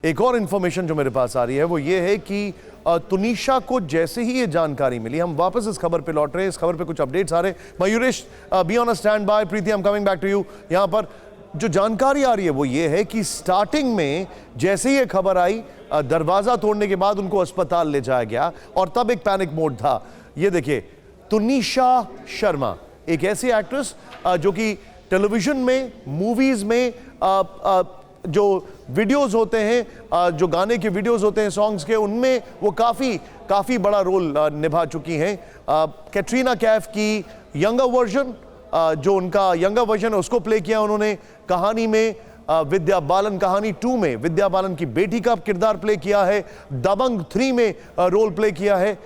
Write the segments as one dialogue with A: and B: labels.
A: एक और इन्फॉर्मेशन जो मेरे पास आ रही है वो ये है कि तुनिशा को जैसे ही ये जानकारी मिली, हम वापस इस खबर पे लौट रहे हैं। इस खबर पे कुछ अपडेट्स आ रहे हैं। Mayuresh, be on a standby. Preeti, I am coming back to you. यहाँ पर जो जानकारी आ रही है वो ये है कि स्टार्टिंग में जैसे ही ये खबर आई, दरवाजा तोड़ने के बाद उनको अस्पताल ले जाया गया और तब एक पैनिक मोड था। ये देखिए, तुनिशा शर्मा एक ऐसी एक्ट्रेस जो कि टेलीविजन में, मूवीज में जो वीडियोस होते हैं, जो गाने के वीडियोस होते हैं सॉन्ग्स के, उनमें वो काफ़ी बड़ा रोल निभा चुकी हैं। कैटरीना कैफ की यंगर वर्जन, जो उनका यंगर वर्जन है उसको प्ले किया उन्होंने। कहानी में विद्या बालन, कहानी 2 में विद्या बालन की बेटी का किरदार प्ले किया है। दबंग 3 में रोल प्ले किया है।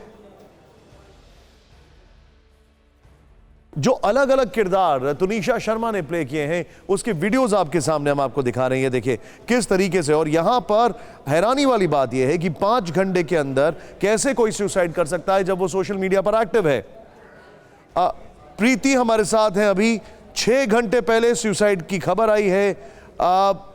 A: जो अलग अलग किरदार तुनिशा शर्मा ने प्ले किए हैं उसके वीडियोस आपके सामने हम आपको दिखा रहे हैं। देखिए किस तरीके से। और यहां पर हैरानी वाली बात यह है कि 5 घंटे के अंदर कैसे कोई सुसाइड कर सकता है जब वो सोशल मीडिया पर एक्टिव है। प्रीति हमारे साथ हैं अभी। 6 घंटे पहले सुसाइड की खबर आई है।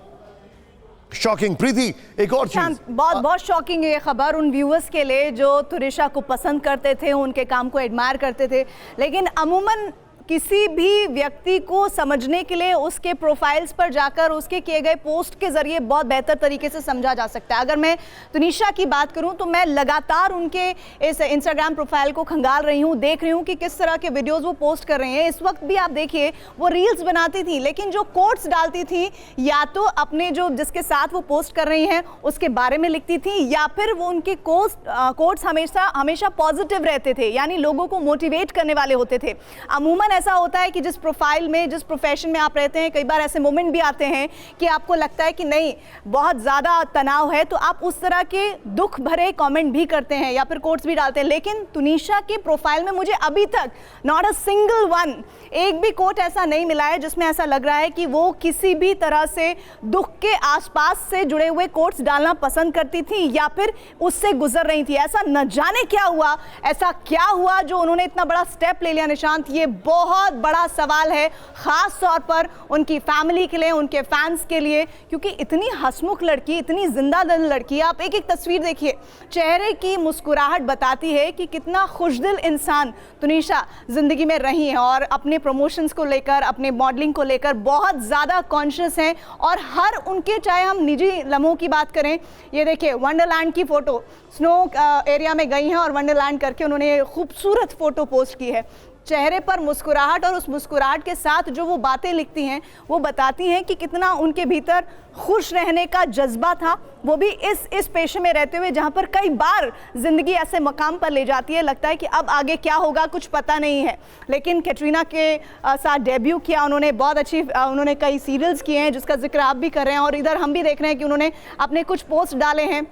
A: शॉकिंग। प्रीति, एक और चीज
B: बहुत शॉकिंग है ये खबर उन व्यूअर्स के लिए जो तुनिशा को पसंद करते थे, उनके काम को एडमायर करते थे। लेकिन अमूमन किसी भी व्यक्ति को समझने के लिए उसके प्रोफाइल्स पर जाकर उसके किए गए पोस्ट के जरिए बहुत बेहतर तरीके से समझा जा सकता है। अगर मैं तुनिशा की बात करूं तो मैं लगातार उनके इस इंस्टाग्राम प्रोफाइल को खंगाल रही हूं, देख रही हूं कि किस तरह के वीडियोस वो पोस्ट कर रहे हैं। इस वक्त भी आप देखिए, वो रील्स बनाती थी लेकिन जो कोट्स डालती थी, या तो अपने जो जिसके साथ वो पोस्ट कर रही हैं उसके बारे में लिखती थी, या फिर वो उनके कोट्स हमेशा पॉजिटिव रहते थे, यानी लोगों को मोटिवेट करने वाले होते थे। अमूमन ऐसा होता है कि जिस प्रोफाइल में, जिस प्रोफेशन में आप रहते हैं, कई बार ऐसे मोमेंट भी आते हैं कि आपको लगता है कि नहीं, बहुत ज़्यादा तनाव है, तो आप उस तरह के दुख भरे कमेंट भी करते हैं या फिर कोट्स भी डालते हैं। लेकिन तुनिशा के प्रोफाइल में मुझे अभी तक नॉट अ सिंगल वन, एक भी कोट ऐसा नहीं मिला है जिसमें ऐसा लग रहा है कि वो किसी भी तरह से दुख के आसपास से जुड़े हुए कोट्स डालना पसंद करती थी या फिर उससे गुजर रही थी। ऐसा न जाने क्या हुआ, ऐसा क्या हुआ जो उन्होंने इतना बड़ा स्टेप ले लिया। निशांत, ये बहुत बड़ा सवाल है, खास तौर पर उनकी फैमिली के लिए, उनके फैंस के लिए, क्योंकि इतनी हंसमुख लड़की, इतनी जिंदा दिल लड़की। आप एक एक तस्वीर देखिए, चेहरे की मुस्कुराहट बताती है कि कितना खुशदिल इंसान तुनिशा जिंदगी में रही है और अपने प्रमोशंस को लेकर, अपने मॉडलिंग को लेकर बहुत ज़्यादा कॉन्शियस हैं। और हर उनके, चाहे हम निजी लम्हों की बात करें, ये देखिए वंडरलैंड की फ़ोटो, स्नो एरिया में गई हैं और वंडरलैंड करके उन्होंने खूबसूरत फ़ोटो पोस्ट की है। चेहरे पर मुस्कुराहट, और उस मुस्कुराहट के साथ जो वो बातें लिखती हैं वो बताती हैं कि कितना उनके भीतर खुश रहने का जज्बा था, वो भी इस पेशे में रहते हुए जहाँ पर कई बार ज़िंदगी ऐसे मकाम पर ले जाती है, लगता है कि अब आगे क्या होगा कुछ पता नहीं है। लेकिन कैटरीना के साथ डेब्यू किया उन्होंने, बहुत अच्छी, उन्होंने कई सीरियल्स किए हैं जिसका जिक्र आप भी कर रहे हैं, और इधर हम भी देख रहे हैं कि उन्होंने अपने कुछ पोस्ट डाले हैं।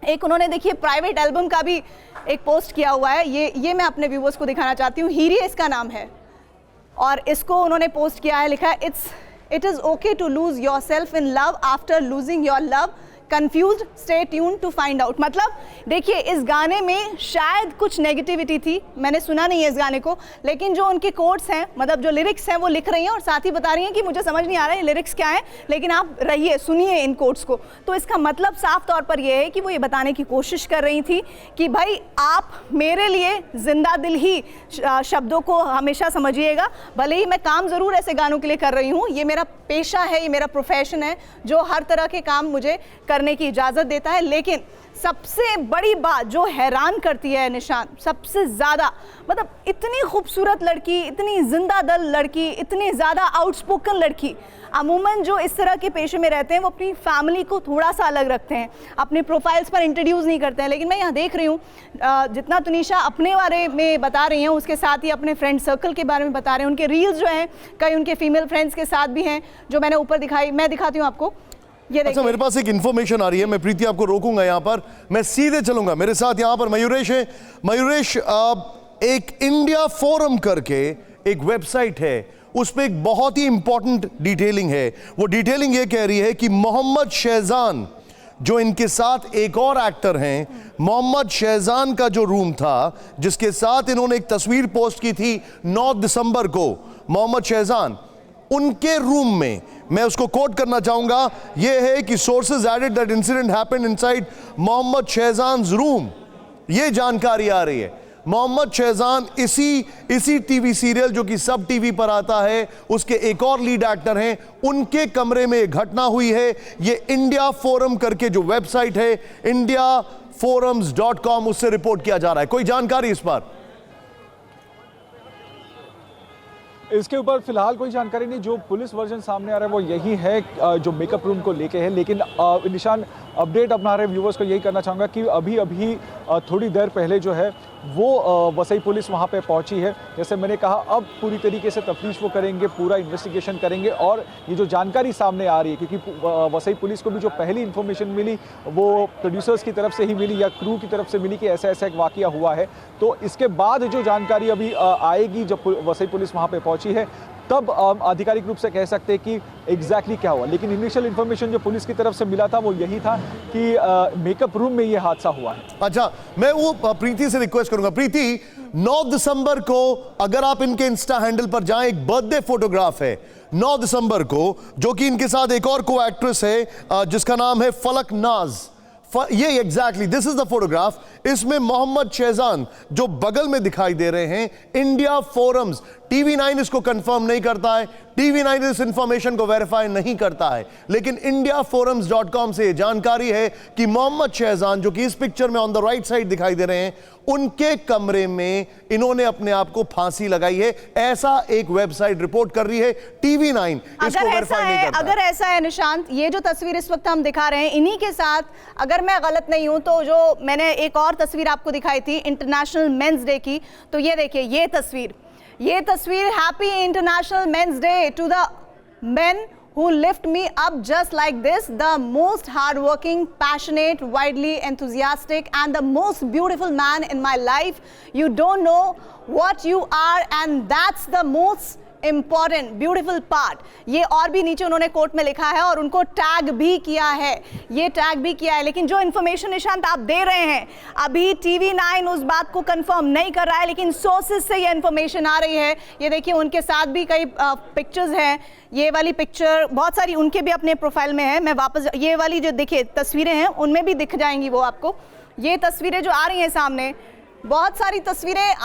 B: एक उन्होंने देखिए प्राइवेट एल्बम का भी एक पोस्ट किया हुआ है, ये मैं अपने व्यूवर्स को दिखाना चाहती हूँ। हीरे इसका नाम है, और इसको उन्होंने पोस्ट किया है, लिखा है it is okay to lose yourself in love after losing your love, confused, stay tuned to find out. मतलब देखिए, इस गाने में शायद कुछ नेगेटिविटी थी, मैंने सुना नहीं है इस गाने को, लेकिन जो उनके कोट्स हैं, मतलब जो लिरिक्स हैं वो लिख रही हैं और साथ ही बता रही हैं कि मुझे समझ नहीं आ रहा है लिरिक्स क्या है, लेकिन आप रहिए, सुनिए इन कोट्स को। तो इसका मतलब साफ तौर पर यह है कि वो ये बताने की कोशिश कर रही थी कि भाई आप मेरे लिए जिंदा दिल ही शब्दों को हमेशा समझिएगा, भले ही मैं काम ज़रूर ऐसे गानों के लिए कर रही हूँ, ये मेरा पेशा है, ये मेरा प्रोफेशन है जो हर तरह के काम मुझे करने की इजाज़त देता है। लेकिन सबसे बड़ी बात जो हैरान करती है निशान, सबसे ज़्यादा, मतलब इतनी खूबसूरत लड़की, इतनी जिंदा दिल लड़की, इतनी ज़्यादा आउटस्पोकन लड़की, अमूमन जो इस तरह के पेशे में रहते हैं वो अपनी फैमिली को थोड़ा सा अलग रखते हैं, अपने प्रोफाइल्स पर इंट्रोड्यूस नहीं करते हैं। लेकिन मैं यहाँ देख रही हूँ जितना तुनिशा अपने बारे में बता रही हैं, उसके साथ ही अपने फ्रेंड सर्कल के बारे में बता रहे हैं। उनके रील्स जो हैं कई उनके फीमेल फ्रेंड्स के साथ भी हैं, जो मैंने ऊपर दिखाई, मैं दिखाती हूँ आपको।
A: अच्छा, मेरे पास एक इंफॉर्मेशन आ रही है, मैं प्रीति आपको रोकूंगा यहाँ पर, मैं सीधे चलूंगा। मेरे साथ यहाँ पर मयूरेश है। मयूरेश, एक इंडिया फोरम करके एक वेबसाइट है, उस पर एक बहुत ही इंपॉर्टेंट डिटेलिंग है। वो डिटेलिंग ये कह रही है कि मोहम्मद शहजान, जो इनके साथ एक और एक्टर हैं, मोहम्मद शहजान का जो रूम था जिसके साथ इन्होंने एक तस्वीर पोस्ट की थी 9 दिसंबर को, मोहम्मद शहजान, उनके रूम में, मैं उसको कोट करना चाहूंगा, यह है कि sources added that incident happened inside Mohammed Shahjan's room. यह जानकारी आ रही है मोहम्मद शहजान इसी टीवी सीरियल जो कि सब टीवी पर आता है, उसके एक और लीड एक्टर हैं, उनके कमरे में घटना हुई है। ये इंडिया फोरम करके जो वेबसाइट है indiaforums.com, उससे रिपोर्ट किया जा रहा है। कोई जानकारी इस पर?
C: इसके ऊपर फिलहाल कोई जानकारी नहीं। जो पुलिस वर्जन सामने आ रहा है वो यही है जो मेकअप रूम को लेके है। लेकिन निशान अपडेट अपना रहे व्यूवर्स को यही करना चाहूँगा कि अभी थोड़ी देर पहले जो है वो वसई पुलिस वहाँ पे पहुँची है। जैसे मैंने कहा, अब पूरी तरीके से तफ्तीश वो करेंगे, पूरा इन्वेस्टिगेशन करेंगे। और ये जो जानकारी सामने आ रही है, क्योंकि वसई पुलिस को भी जो पहली इन्फॉर्मेशन मिली वो प्रोड्यूसर्स की तरफ से ही मिली या क्रू की तरफ से मिली कि ऐसा ऐसा एक वाकया हुआ है। तो इसके बाद जो जानकारी अभी आएगी, जब वसई पुलिस वहाँ पर पहुँची है, तब आधिकारिक रूप से कह सकते हैं कि एग्जैक्टली क्या हुआ। लेकिन इनिशियल इन्फॉर्मेशन जो पुलिस की तरफ से मिला था वो यही था कि मेकअप रूम में ये हादसा हुआ है।
A: अच्छा, मैं वो प्रीति से रिक्वेस्ट करूंगा, प्रीति 9 दिसंबर को अगर आप इनके इंस्टा हैंडल पर जाएं, एक बर्थडे फोटोग्राफ है 9 दिसंबर को, जो कि इनके साथ एक और को एक्ट्रेस है जिसका नाम है फलक नाज। ये exactly this is the photograph. इसमें मोहम्मद शहजान जो बगल में दिखाई दे रहे हैं, इंडिया फोरम्स, TV9 इसको कंफर्म नहीं करता है, TV9 इस इंफॉर्मेशन को वेरीफाई नहीं करता है, लेकिन indiaforums.com से जानकारी है कि मोहम्मद शहजान जो कि इस पिक्चर में ऑन द राइट साइड दिखाई दे रहे हैं, उनके कमरे में इन्होंने अपने आप को फांसी लगाई है। ऐसा एक वेबसाइट रिपोर्ट कर रही है। TV9 इसको वेरीफाई नहीं करता।
B: अगर ऐसा है निशांत, ये जो तस्वीर इस वक्त हम दिखा रहे हैं, इन्हीं के साथ, अगर मैं गलत नहीं हूं तो जो मैंने एक और तस्वीर आपको दिखाई थी इंटरनेशनल मेंस डे की, तो ये देखिए ये तस्वीर happy international men's day to the men who lift me up just like this, the most hardworking, passionate, widely enthusiastic and the most beautiful man in my life. You don't know what you are and that's the most important beautiful part. ये और भी नीचे उन्होंने coat में लिखा है और उनको टैग भी किया है, लेकिन जो इन्फॉर्मेशन निशांत आप दे रहे हैं, अभी TV9 उस बात को कंफर्म नहीं कर रहा है, लेकिन सोर्सेज से ये इन्फॉर्मेशन आ रही है। ये देखिए उनके साथ भी कई पिक्चर्स हैं, ये वाली पिक्चर बहुत सारी उनके भी अपने प्रोफाइल में है। मैं वापस, ये वाली जो देखिए तस्वीरें हैं उनमें भी दिख जाएंगी वो आपको। ये तस्वीरें जो आ रही हैं सामने, बहुत सारी तस्वीरें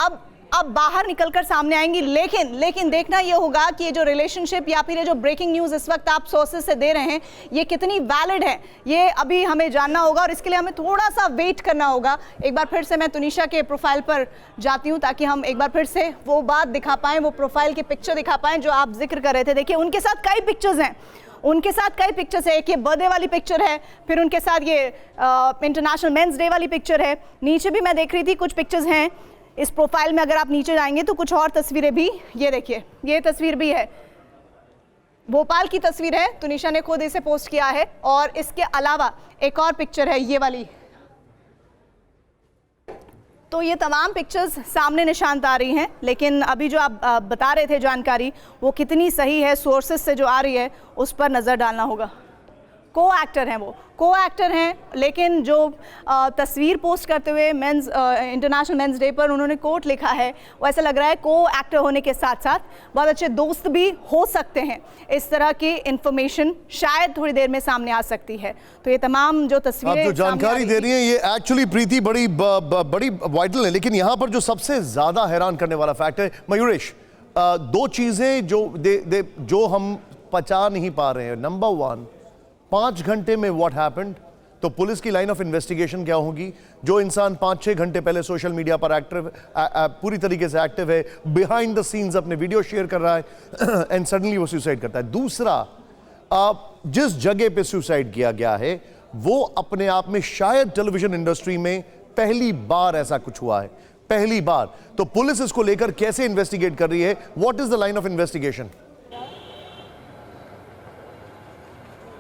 B: अब बाहर निकलकर सामने आएंगी, लेकिन देखना ये होगा कि ये जो रिलेशनशिप या फिर ये जो ब्रेकिंग न्यूज़ इस वक्त आप सोर्सेज से दे रहे हैं, ये कितनी वैलिड है, ये अभी हमें जानना होगा और इसके लिए हमें थोड़ा सा वेट करना होगा। एक बार फिर से मैं तुनिशा के प्रोफाइल पर जाती हूँ ताकि हम एक बार फिर से वो बात दिखा पाएँ, वो प्रोफाइल की पिक्चर दिखा पाएँ जो आप जिक्र कर रहे थे। देखिए उनके साथ कई पिक्चर्स है, एक ये बर्थडे वाली पिक्चर है, फिर उनके साथ ये इंटरनेशनल मेंस डे वाली पिक्चर है, नीचे भी मैं देख रही थी कुछ पिक्चर्स हैं इस प्रोफाइल में। अगर आप नीचे जाएंगे तो कुछ और तस्वीरें भी, ये देखिए ये तस्वीर भी है, भोपाल की तस्वीर है, तुनिशा ने खुद इसे पोस्ट किया है। और इसके अलावा एक और पिक्चर है ये वाली। तो ये तमाम पिक्चर्स सामने निशांत आ रही हैं, लेकिन अभी जो आप बता रहे थे जानकारी, वो कितनी सही है, सोर्सेज से जो आ रही है उस पर नज़र डालना होगा। को एक्टर हैं, लेकिन जो तस्वीर पोस्ट करते हुए इंटरनेशनल मेंस डे पर उन्होंने कोट लिखा है, वो ऐसा लग रहा है को एक्टर होने के साथ साथ बहुत अच्छे दोस्त भी हो सकते हैं। इस तरह की इंफॉर्मेशन शायद थोड़ी देर में सामने आ सकती है। तो ये तमाम जो तस्वीरें
A: आप जो जानकारी दे रही हैं ये एक्चुअली प्रीति बड़ी वाइटल है, लेकिन यहाँ पर जो सबसे ज्यादा हैरान करने वाला फैक्ट है मयूरेश, दो चीजें जो हम पचा नहीं पा रहे हैं। नंबर 1, 5 घंटे में व्हाट हैपेंड, तो पुलिस की लाइन ऑफ इन्वेस्टिगेशन क्या होगी? जो इंसान 5-6 घंटे पहले सोशल मीडिया पर एक्टिव पूरी तरीके से एक्टिव है, बिहाइंड द सीन्स अपने वीडियो शेयर कर रहा है एंड सडनली वो सुसाइड करता है। दूसरा, जिस जगह पे सुसाइड किया गया है वो अपने आप में शायद टेलीविजन इंडस्ट्री में पहली बार ऐसा कुछ हुआ है, पहली बार। तो पुलिस इसको लेकर कैसे इन्वेस्टिगेट कर रही है? What is the line of investigation?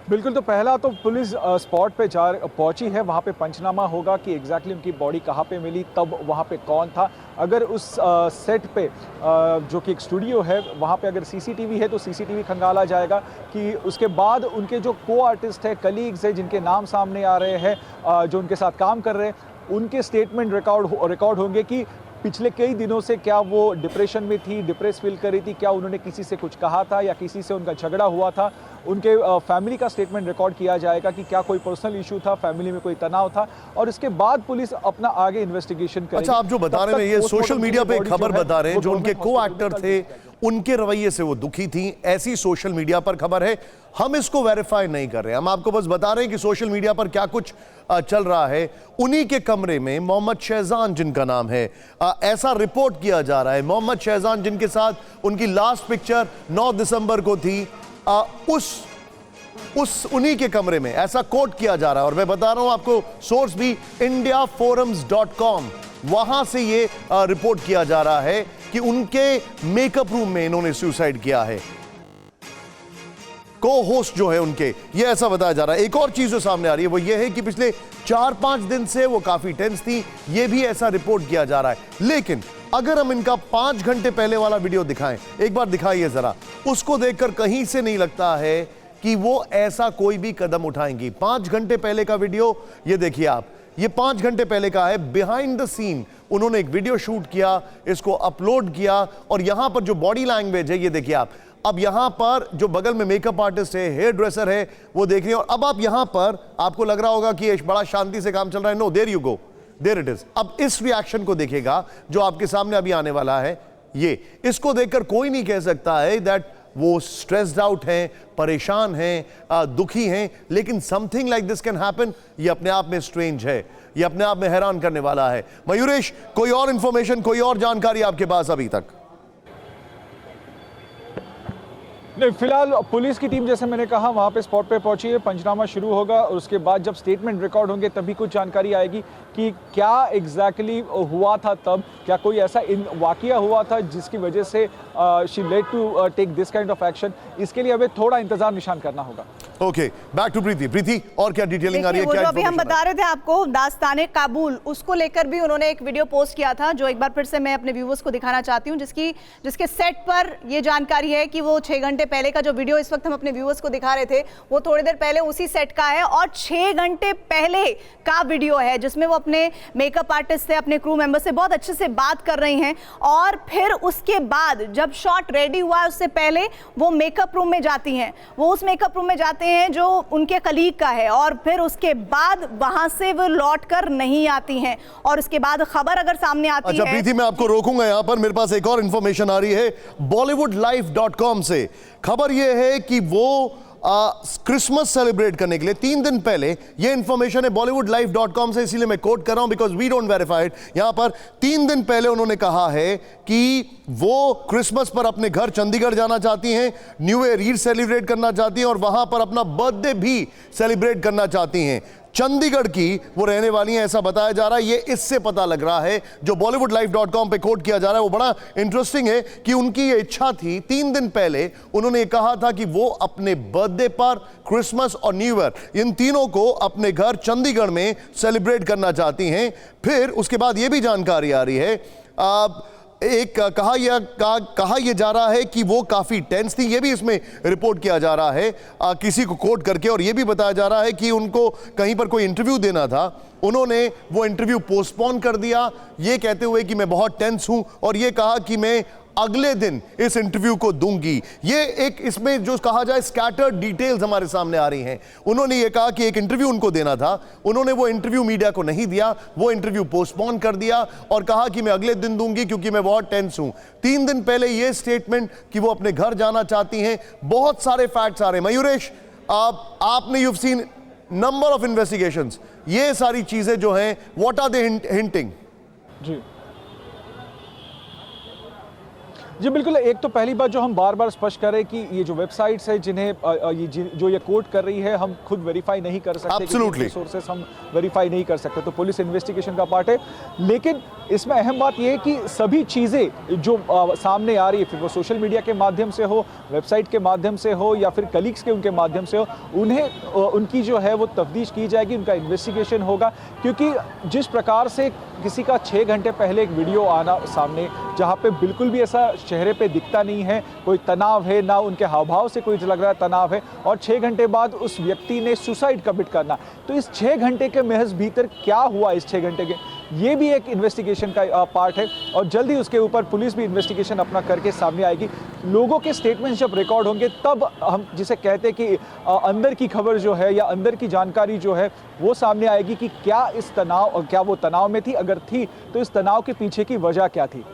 C: बिल्कुल, तो पहला तो पुलिस स्पॉट पे पहुंची है, वहाँ पे पंचनामा होगा कि एग्जैक्टली उनकी बॉडी कहाँ पे मिली, तब वहाँ पे कौन था। अगर उस सेट पे जो कि एक स्टूडियो है वहाँ पे अगर सीसीटीवी है तो सीसीटीवी खंगाला जाएगा। कि उसके बाद उनके जो को आर्टिस्ट है, कलीग्स है जिनके नाम सामने आ रहे हैं, जो उनके साथ काम कर रहे हैं, उनके स्टेटमेंट रिकॉर्ड होंगे कि पिछले कई दिनों से क्या वो डिप्रेशन में थी, डिप्रेस फील कर रही थी, क्या उन्होंने किसी से कुछ कहा था या किसी से उनका झगड़ा हुआ था, उनके फैमिली का स्टेटमेंट रिकॉर्ड किया जाएगा कि क्या कोई पर्सनल इशू था, फैमिली में कोई तनाव था, और इसके बाद पुलिस अपना आगे इन्वेस्टिगेशन करेगी।
A: अच्छा, आप जो बता रहे हैं ये सोशल मीडिया पे खबर बता रहे हैं, जो उनके को एक्टर थे उनके रवैये से वो दुखी थी, ऐसी सोशल मीडिया पर खबर है। हम इसको वेरीफाई नहीं कर रहे, हम आपको बस बता रहे हैं कि सोशल मीडिया पर क्या कुछ चल रहा है। उन्हीं के कमरे में मोहम्मद शहजान जिनका नाम है, ऐसा रिपोर्ट किया जा रहा है। मोहम्मद शहजान जिनके साथ उनकी लास्ट पिक्चर 9 दिसंबर को थी, उस उन्हीं के कमरे में ऐसा कोट किया जा रहा है। और मैं बता रहा हूं आपको, सोर्स भी indiaforums.com, वहां से ये रिपोर्ट किया जा रहा है कि उनके मेकअप रूम में इन्होंने सुसाइड किया है। को होस्ट जो है उनके, ये ऐसा बताया जा रहा है। एक और चीज जो सामने आ रही है वो ये है कि पिछले 4-5 दिन से वो काफी टेंस थी, ये भी ऐसा रिपोर्ट किया जा रहा है। लेकिन अगर हम इनका 5 घंटे पहले वाला वीडियो दिखाएं, एक बार दिखाइए जरा, उसको देखकर कहीं से नहीं लगता है कि वो ऐसा कोई भी कदम उठाएंगी। 5 घंटे पहले का वीडियो ये देखिए आप, ये 5 घंटे पहले का है। बिहाइंड द सीन उन्होंने एक वीडियो शूट किया, इसको अपलोड किया, और यहां पर जो बॉडी लैंग्वेज है ये देखिए आप। अब यहां पर जो बगल में मेकअप आर्टिस्ट है, हेयर ड्रेसर है, वो देख रहे हैं। और अब आप यहां पर, आपको लग रहा होगा कि ये बड़ा शांति से काम चल रहा है। No, there you go, there it is. अब इस रिएक्शन को देखेगा जो आपके सामने अभी आने वाला है। ये इसको देखकर कोई नहीं कह सकता है दैट वो स्ट्रेस्ड आउट हैं, परेशान हैं, दुखी हैं। लेकिन something like this can happen, ये अपने आप में स्ट्रेंज है, ये अपने आप में हैरान करने वाला है। मयूरेश, कोई और इंफॉर्मेशन, कोई और जानकारी आपके पास अभी तक?
C: नहीं, फिलहाल पुलिस की टीम, जैसे मैंने कहा, वहां पे स्पॉट पे पहुंची है। पंचनामा शुरू होगा और उसके बाद जब स्टेटमेंट रिकॉर्ड होंगे तभी कुछ जानकारी आएगी कि क्या एग्जैक्टली हुआ था तब, क्या कोई ऐसा वाकया हुआ था जिसकी वजह से she led to take this kind of action. इसके लिए हमें थोड़ा इंतजार निशान करना होगा।
A: Okay, back to Preeti. Preeti, और क्या डिटेलिंग आ रही है?
B: वो
A: क्या
B: जो अभी हम बता रहे थे आपको, दास्ताने काबुल, उसको लेकर भी उन्होंने एक वीडियो पोस्ट किया था, जो एक बार फिर से मैं अपने व्यूअर्स को दिखाना चाहती हूं, जिसके सेट पर ये जानकारी है कि वो 6 घंटे पहले का जो वीडियो इस वक्त हम अपने व्यूअर्स को दिखा रहे थे, वो थोड़ी देर पहले उसी सेट का है। और 6 घंटे पहले का वीडियो है जिसमें वो अपने मेकअप आर्टिस्ट से, अपने क्रू मेंबर से बहुत अच्छे से बात कर रही हैं। और फिर उसके बाद जब शॉट रेडी हुआ, उससे पहले वो मेकअप रूम में जाती हैं। वो उस मेकअप रूम में जाते हैं जो उनके कलीग का है, और फिर उसके बाद वहां से वो लौट कर नहीं आती हैं। और उसके बाद खबर अगर सामने आती है।
A: अच्छा प्रीति, मैं आपको रोकूंगा यहां पर, मेरे पास एक और इंफॉर्मेशन आ रही है bollywoodlife.com से। खबर यह है कि वो क्रिसमस सेलिब्रेट करने के लिए 3 दिन पहले, ये इंफॉर्मेशन है bollywoodlife.com से, इसीलिए मैं कोट कर रहा हूं because we don't verify it. यहां पर 3 दिन पहले उन्होंने कहा है कि वो क्रिसमस पर अपने घर चंडीगढ़ जाना चाहती हैं, न्यू ईयर ईद सेलिब्रेट करना चाहती हैं, और वहां पर अपना बर्थडे भी सेलिब्रेट करना चाहती हैं। चंडीगढ़ की वो रहने वाली हैं, ऐसा बताया जा रहा है। ये इससे पता लग रहा है, जो bollywoodlife.com पे कोट किया जा रहा है वो बड़ा इंटरेस्टिंग है कि उनकी ये इच्छा थी। 3 दिन पहले उन्होंने कहा था कि वो अपने बर्थडे पर, क्रिसमस और न्यू ईयर, इन तीनों को अपने घर चंडीगढ़ में सेलिब्रेट करना चाहती हैं। फिर उसके बाद ये भी जानकारी आ रही है, एक कहा यह जा रहा है कि वो काफी टेंस थी, ये भी इसमें रिपोर्ट किया जा रहा है किसी को कोट करके। और ये भी बताया जा रहा है कि उनको कहीं पर कोई इंटरव्यू देना था, उन्होंने वो इंटरव्यू पोस्टपोन कर दिया, ये कहते हुए कि मैं बहुत टेंस हूं, और ये कहा कि मैं अगले दिन इस इंटरव्यू को दूंगी। ये एक इसमें जो कहा जाए स्कैटर्ड डिटेल्स हमारे सामने आ रही हैं। उन्होंने ये कहा कि एक इंटरव्यू उनको देना था, उन्होंने वो इंटरव्यू मीडिया को नहीं दिया, वो इंटरव्यू पोस्टपोन कर दिया और कहा कि मैं अगले दिन दूंगी क्योंकि मैं बहुत टेंस हूं। 3 दिन पहले ये स्टेटमेंट कि वो अपने घर जाना चाहती हैं। बहुत सारे फैक्ट्स आ रहे हैं। मयूरेश, आपने you have seen number of investigations, ये सारी चीजें जो हैं, व्हाट आर दे हिंटिंग?
C: जी बिल्कुल। एक तो पहली बात जो हम बार बार स्पष्ट करें कि ये जो वेबसाइट्स है जिन्हें जो ये कोट कर रही है, हम खुद वेरीफाई नहीं कर सकते,
A: Absolutely.
C: सोर्सेस हम वेरीफाई नहीं कर सकते, तो पुलिस इन्वेस्टिगेशन का पार्ट है। लेकिन इसमें अहम बात यह है कि सभी चीज़ें जो सामने आ रही है, फिर वो सोशल मीडिया के माध्यम से हो, वेबसाइट के माध्यम से हो, या फिर कलीग्स के उनके माध्यम से हो, उन्हें उनकी जो है वो तफ्तीश की जाएगी, उनका इन्वेस्टिगेशन होगा। क्योंकि जिस प्रकार से किसी का 6 घंटे पहले एक वीडियो आना सामने, जहाँ पे बिल्कुल भी ऐसा चेहरे पे दिखता नहीं है, कोई तनाव है ना, उनके हाव भाव से कोई लग रहा है तनाव है, और 6 घंटे बाद उस व्यक्ति ने सुसाइड कमिट करना, तो इस 6 घंटे के महज भीतर क्या हुआ, इस 6 घंटे के ये भी एक इन्वेस्टिगेशन का पार्ट है और जल्दी उसके ऊपर पुलिस भी इन्वेस्टिगेशन अपना करके सामने आएगी। लोगों के स्टेटमेंट जब रिकॉर्ड होंगे तब हम जिसे कहते हैं कि अंदर की खबर जो है या अंदर की जानकारी जो है वो सामने आएगी कि क्या इस तनाव, क्या वो तनाव में थी, अगर थी तो इस तनाव के पीछे की वजह क्या थी।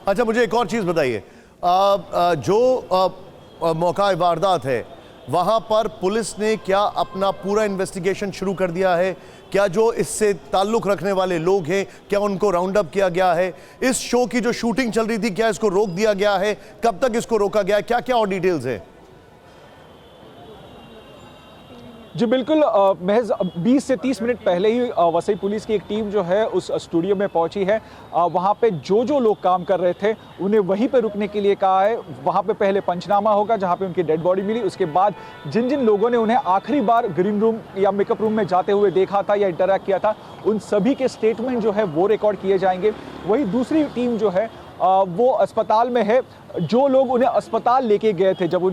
A: अच्छा, मुझे एक और चीज़ बताइए, जो मौका वारदात है वहाँ पर पुलिस ने क्या अपना पूरा इन्वेस्टिगेशन शुरू कर दिया है? क्या जो इससे ताल्लुक़ रखने वाले लोग हैं क्या उनको राउंड अप किया गया है? इस शो की जो शूटिंग चल रही थी क्या इसको रोक दिया गया है? कब तक इसको रोका गया है? क्या क्या और डिटेल्स है?
C: जी बिल्कुल, महज 20 से 30 मिनट पहले ही वसई पुलिस की एक टीम जो है उस स्टूडियो में पहुंची है। वहां पे जो लोग काम कर रहे थे उन्हें वहीं पे रुकने के लिए कहा है। वहां पे पहले पंचनामा होगा जहां पे उनकी डेड बॉडी मिली, उसके बाद जिन जिन लोगों ने उन्हें आखिरी बार ग्रीन रूम या मेकअप रूम में जाते हुए देखा था या इंटरैक्ट किया था उन सभी के स्टेटमेंट जो है वो रिकॉर्ड किए जाएंगे। वही दूसरी टीम जो है वो अस्पताल में है। जो लोग उन्हें अस्पताल लेके गए थे, जब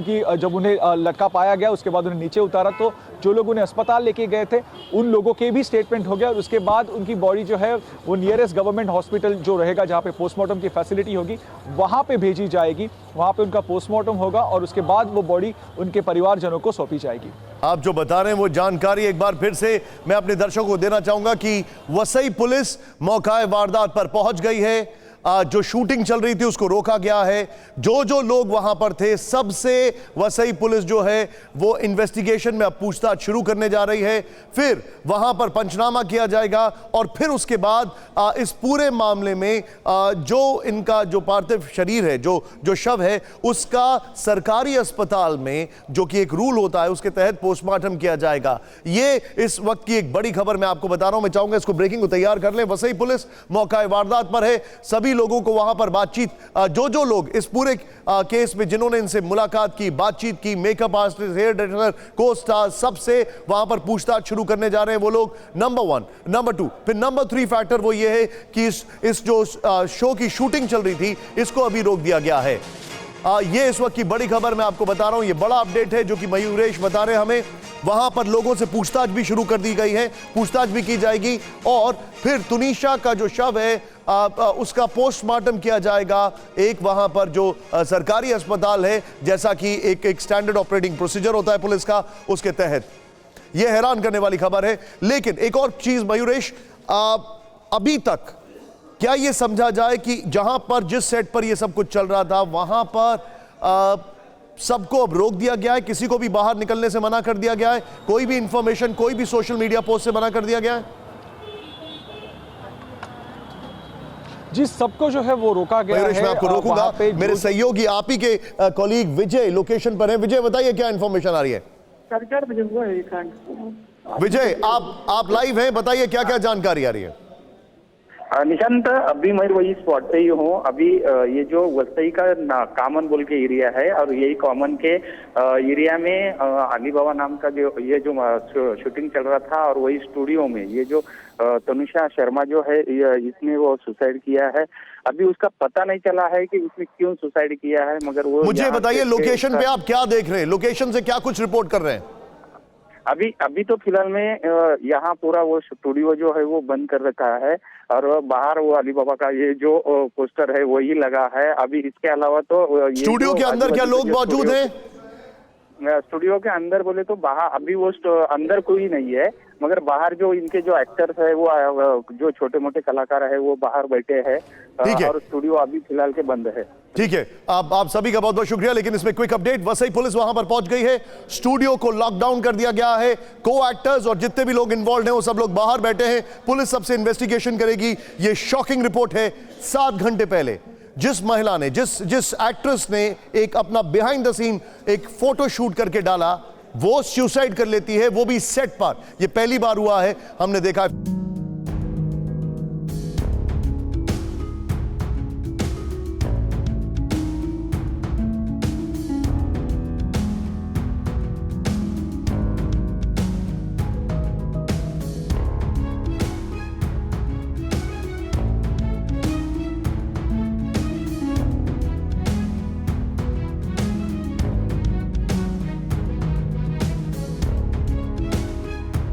C: उन्हें लटका पाया गया उसके बाद उन्हें नीचे उतारा, तो जो लोग उन्हें अस्पताल लेके गए थे उन लोगों के भी स्टेटमेंट हो गया और उसके बाद उनकी बॉडी जो है वो नियरेस्ट गवर्नमेंट हॉस्पिटल जो रहेगा जहाँ पे पोस्टमार्टम की फैसिलिटी होगी वहाँ पे भेजी जाएगी। वहाँ पे उनका पोस्टमार्टम होगा और उसके बाद वो बॉडी उनके परिवारजनों को सौंपी जाएगी।
A: आप जो बता रहे हैं वो जानकारी एक बार फिर से मैं अपने दर्शकों को देना चाहूंगा कि वसई पुलिस मौका वारदात पर पहुंच गई है। जो शूटिंग चल रही थी उसको रोका गया है। जो लोग वहां पर थे सबसे वसई पुलिस जो है वो इन्वेस्टिगेशन में अब पूछताछ शुरू करने जा रही है। फिर वहां पर पंचनामा किया जाएगा और फिर उसके बाद इस पूरे मामले में जो इनका जो पार्थिव शरीर है, जो शव है, उसका सरकारी अस्पताल में जो कि एक रूल होता है उसके तहत पोस्टमार्टम किया जाएगा। ये इस वक्त की एक बड़ी खबर मैं आपको बता रहा हूं। मैं चाहूंगा इसको ब्रेकिंग को तैयार कर लें। वसई पुलिस मौका वारदात पर है। सभी लोगों को वहां पर बातचीत, जो लोग इस पूरे केस में जिन्होंने इनसे मुलाकात की, बातचीत की, मेकअप आर्टिस्ट, हेयर ड्रेसर, को स्टार, सबसे वहां पर पूछताछ शुरू करने जा रहे हैं वो लोग। नंबर 1, नंबर 2, फिर नंबर 3 फैक्टर वो ये है कि इस जो शो की शूटिंग चल रही थी इसको अभी रोक दिया गया है। ये इस वक्त की बड़ी खबर मैं आपको बता रहा हूं। ये बड़ा अपडेट है जो कि मयूरेश बता रहे हैं हमें। वहां पर लोगों से पूछताछ भी शुरू कर दी गई है, पूछताछ भी की जाएगी और फिर तुनिशा का जो शव है उसका पोस्टमार्टम किया जाएगा। एक वहां पर जो सरकारी अस्पताल है, जैसा कि एक स्टैंडर्ड ऑपरेटिंग प्रोसीजर होता है पुलिस का, उसके तहत। यह हैरान करने वाली खबर है। लेकिन एक और चीज मयूरेश, अभी तक क्या यह समझा जाए कि जहां पर जिस सेट पर यह सब कुछ चल रहा था वहां पर सबको अब रोक दिया गया है, किसी को भी बाहर निकलने से मना कर दिया गया है, कोई भी इंफॉर्मेशन, कोई भी सोशल मीडिया पोस्ट से मना कर दिया गया है?
C: जी, सबको जो है वो रोका गया है।
A: मैं आपको रोकूंगा। मेरे सहयोगी आप ही के कॉलीग विजय लोकेशन पर हैं। विजय बताइए क्या इंफॉर्मेशन आ रही है?
D: 4:30 बजे हुआ है कांड।
A: विजय आप लाइव हैं, बताइए क्या क्या जानकारी आ रही है?
D: निशांत, अभी मैं वही स्पॉट पे ही हूँ। अभी ये जो वसई का कामन बोल के एरिया है और यही कॉमन के एरिया में अली बाबा नाम का जो ये जो शूटिंग चल रहा था और वही स्टूडियो में ये जो तनुषा शर्मा जो है इसने वो सुसाइड किया है। अभी उसका पता नहीं चला है कि उसने क्यों सुसाइड किया है, मगर वो
A: मुझे बताइए लोकेशन पे आप क्या देख रहे हैं, लोकेशन से क्या कुछ रिपोर्ट कर रहे हैं?
D: अभी तो फिलहाल में यहाँ पूरा वो स्टूडियो जो है वो बंद कर रखा है और बाहर वो अली बाबा का ये जो पोस्टर है वही लगा है। अभी इसके अलावा तो
A: स्टूडियो के अंदर क्या लोग मौजूद हैं?
D: स्टूडियो के अंदर बोले तो बाहर अभी वो अंदर कोई नहीं है, मगर बाहर जो इनके जो एक्टर्स है वो जो छोटे मोटे कलाकार है वो बाहर बैठे हैं और स्टूडियो अभी फिलहाल के बंद है।
A: ठीक है, आप सभी का बहुत बहुत शुक्रिया। लेकिन इसमें क्विक अपडेट, वसई पुलिस वहां पर पहुंच गई है, स्टूडियो को लॉकडाउन कर दिया गया है, को एक्टर्स और जितने भी लोग इन्वॉल्व हैं वो सब लोग बाहर बैठे हैं। पुलिस सबसे इन्वेस्टिगेशन करेगी। ये शॉकिंग रिपोर्ट है। 7 घंटे पहले जिस महिला ने, जिस एक्ट्रेस ने एक अपना बिहाइंड द सीन एक फोटो शूट करके डाला, वो सुसाइड कर लेती है, वो भी सेट पर। यह पहली बार हुआ है, हमने देखा।